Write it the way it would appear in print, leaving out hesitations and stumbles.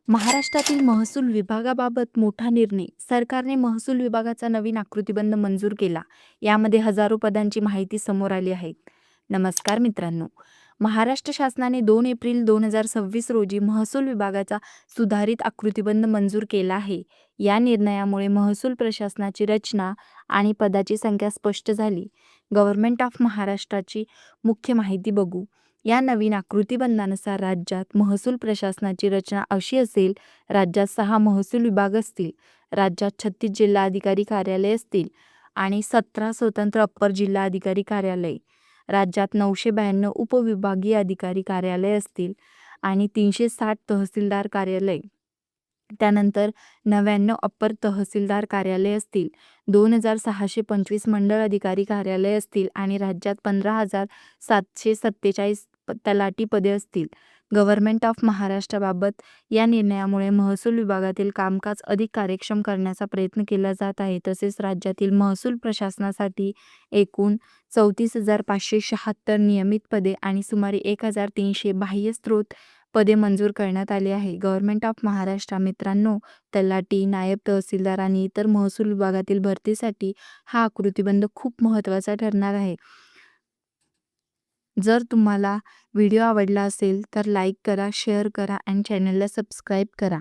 महाराष्ट्रातील महसूल विभागाबाबत मोठा निर्णय. सरकारने महसूल विभागाचा नवीन आकृतिबंध मंजूर केला. यामध्ये हजारो पदांची माहिती समोर आली आहे. नमस्कार मित्रांनो. महाराष्ट्र शासनाने 2 एप्रिल 2026 रोजी महसूल विभागाचा सुधारित आकृतिबंध मंजूर केला आहे. या निर्णयामुळे महसूल प्रशासनाची रचना आणि पदाची संख्या स्पष्ट झाली. गव्हर्नमेंट ऑफ महाराष्ट्राची मुख्य माहिती बघू. या नवीन आकृतिबंधानुसार राज्यात महसूल प्रशासनाची रचना अशी असेल. राज्यात 6 महसूल विभाग असतील. राज्यात 36 जिल्हा अधिकारी कार्यालय असतील आणि 17 स्वतंत्र अप्पर जिल्हा अधिकारी कार्यालय. राज्यात 992 उपविभागीय अधिकारी कार्यालय असतील आणि 360 तहसीलदार कार्यालय. त्यानंतर 99 अप्पर तहसीलदार कार्यालय असतील. 2625 मंडळ अधिकारी कार्यालय असतील आणि राज्यात 15,747 तलाठी पदे असतील. गव्हर्नमेंट ऑफ महाराष्ट्राबाबत या निर्णयामुळे महसूल विभागातील कामकाज अधिक कार्यक्षम करण्याचा प्रयत्न केला जात आहे. तसेच राज्यातील महसूल प्रशासनासाठी एकूण 34,576 नियमित पदे आणि सुमारे 1,300 बाह्य स्रोत पदे मंजूर करण्यात आली आहे. गव्हर्नमेंट ऑफ महाराष्ट्र मित्रांनो, तलाठी, नायब तहसीलदार आणि इतर महसूल विभागातील भरतीसाठी हा आकृतिबंध खूप महत्त्वाचा ठरणार आहे. जर तुम्हाला व्हिडिओ आवडला असेल तर लाईक करा, शेअर करा आणि चॅनलला सबस्क्राईब करा.